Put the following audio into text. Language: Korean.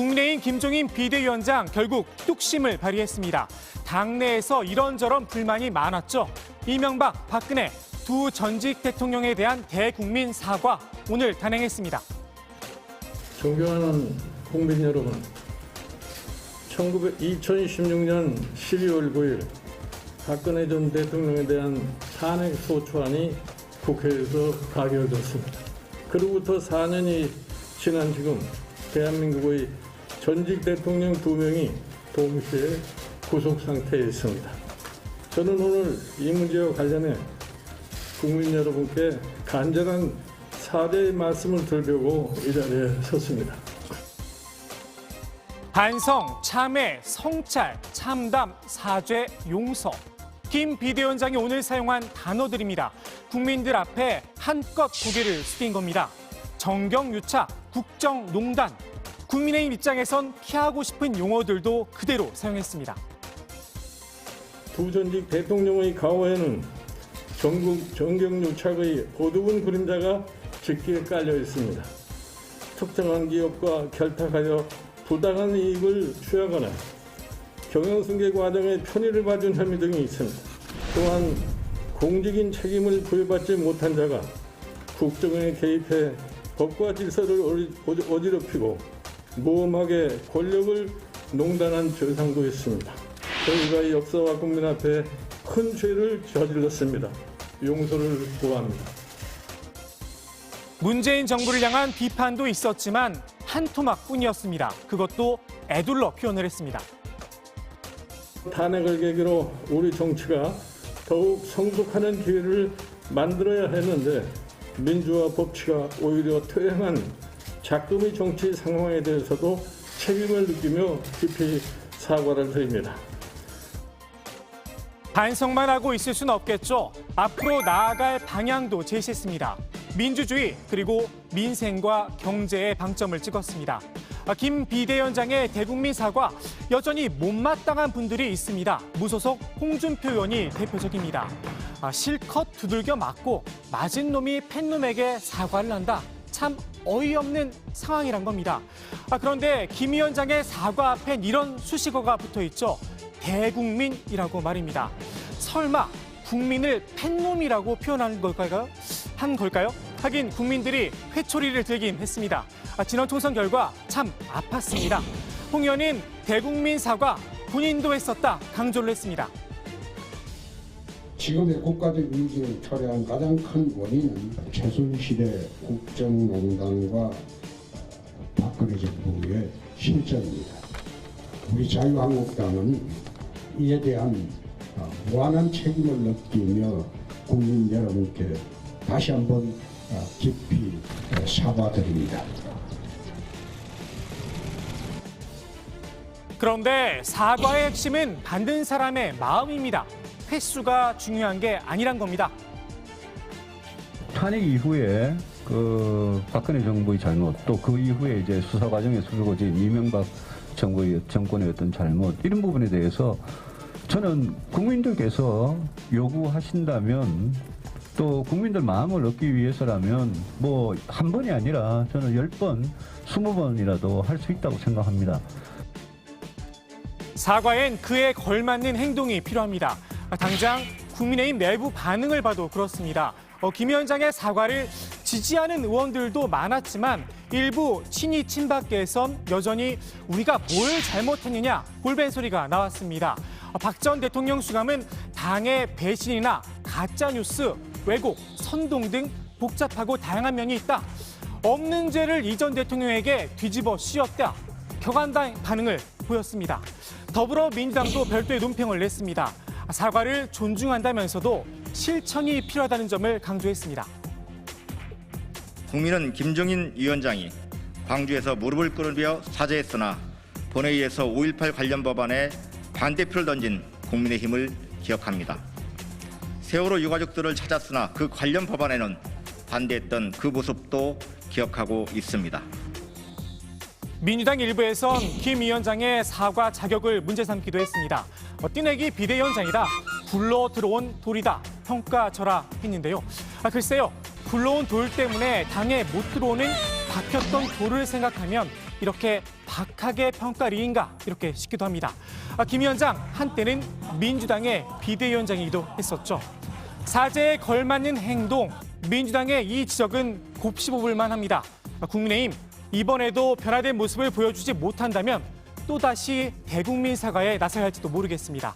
국민의힘 김종인 비대위원장 결국 뚝심을 발휘했습니다. 당내에서 이런저런 불만이 많았죠. 이명박, 박근혜 두 전직 대통령에 대한 대국민 사과 오늘 단행했습니다. 존경하는 국민 여러분, 2016년 12월 9일 박근혜 전 대통령에 대한 탄핵 소추안이 국회에서 가결됐습니다. 그로부터 4년이 지난 지금 대한민국의 전직 대통령 2명이 동시에 구속 상태에 있습니다. 저는 오늘 이 문제와 관련해 국민 여러분께 간절한 사죄의 말씀을 드리려고 이 자리에 섰습니다. 반성, 참회, 성찰, 참담, 사죄, 용서. 김 비대위원장이 오늘 사용한 단어들입니다. 국민들 앞에 한껏 고개를 숙인 겁니다. 정경유착, 국정농단. 국민의힘 입장에선 피하고 싶은 용어들도 그대로 사용했습니다. 두 전직 대통령의 가오에는 정경유착의 어두운 그림자가 짙게 깔려 있습니다. 특정한 기업과 결탁하여 부당한 이익을 취하거나 경영승계 과정에 편의를 봐준 혐의 등이 있습니다. 또한 공직인 책임을 부여받지 못한 자가 국정에 개입해 법과 질서를 어지럽히고 무엄하게 권력을 농단한 죄상도 있습니다. 저희가 역사와 국민 앞에 큰 죄를 저질렀습니다. 용서를 구합니다. 문재인 정부를 향한 비판도 있었지만 한 토막뿐이었습니다. 그것도 애둘러 표현을 했습니다. 탄핵을 계기로 우리 정치가 더욱 성숙하는 기회를 만들어야 했는데 민주화 법치가 오히려 퇴행한 작금의 정치 상황에 대해서도 책임을 느끼며 깊이 사과를 드립니다. 반성만 하고 있을 수는 없겠죠. 앞으로 나아갈 방향도 제시했습니다. 민주주의 그리고 민생과 경제에 방점을 찍었습니다. 김 비대위원장의 대국민 사과 여전히 못마땅한 분들이 있습니다. 무소속 홍준표 의원이 대표적입니다. 실컷 두들겨 맞고 맞은 놈이 팬 놈에게 사과를 한다. 참 어이없는 상황이란 겁니다. 그런데 김 위원장의 사과 앞엔 이런 수식어가 붙어 있죠. 대국민이라고 말입니다. 설마 국민을 팬놈이라고 표현한 걸까요? 하긴 국민들이 회초리를 들긴 했습니다. 지난 총선 결과 참 아팠습니다. 홍 의원은 대국민 사과 본인도 했었다 강조를 했습니다. 지금의 국가적 위기를 초래한 가장 큰 원인은 최순실의 국정농단과 박근혜 정부의 실정입니다. 우리 자유한국당은 이에 대한 무한한 책임을 느끼며 국민 여러분께 다시 한번 깊이 사과드립니다. 그런데 사과의 핵심은 받는 사람의 마음입니다. 횟수가 중요한 게 아니란 겁니다. 탄핵 이후에 박근혜 정부의 잘못, 또 그 이후에 이제 수사 과정에 수고진 이명박 정권의 어떤 잘못, 이런 부분에 대해서 저는 국민들께서 요구하신다면, 또 국민들 마음을 얻기 위해서라면 뭐 한 번이 아니라 저는 10번, 20번이라도 할 수 있다고 생각합니다. 사과엔 그에 걸맞는 행동이 필요합니다. 당장 국민의힘 내부 반응을 봐도 그렇습니다. 김 위원장의 사과를 지지하는 의원들도 많았지만 일부 친이 친박계에선 여전히 우리가 뭘 잘못했느냐 골벤 소리가 나왔습니다. 박 전 대통령 수감은 당의 배신이나 가짜뉴스, 왜곡, 선동 등 복잡하고 다양한 면이 있다. 없는 죄를 이 전 대통령에게 뒤집어 씌웠다. 격한 반응을 보였습니다. 더불어민주당도 별도의 논평을 냈습니다. 사과를 존중한다면서도 실천이 필요하다는 점을 강조했습니다. 국민은 김종인 위원장이 광주에서 무릎을 꿇으며 사죄했으나 본회의에서 5.18 관련 법안에 반대표를 던진 국민의힘을 기억합니다. 세월호 유가족들을 찾았으나 그 관련 법안에는 반대했던 그 모습도 기억하고 있습니다. 민주당 일부에선 김 위원장의 사과 자격을 문제 삼기도 했습니다. 띠내기 비대위원장이다. 굴러 들어온 돌이다. 평가절하 했는데요. 글쎄요. 굴러온 돌 때문에 당에 못 들어오는 박혔던 돌을 생각하면 이렇게 박학의 평가리인가 이렇게 싶기도 합니다. 김 위원장 한때는 민주당의 비대위원장이기도 했었죠. 사죄에 걸맞는 행동, 민주당의 이 지적은 곱씹어볼 만합니다. 국민의힘 이번에도 변화된 모습을 보여주지 못한다면 또다시 대국민 사과에 나서야 할지도 모르겠습니다.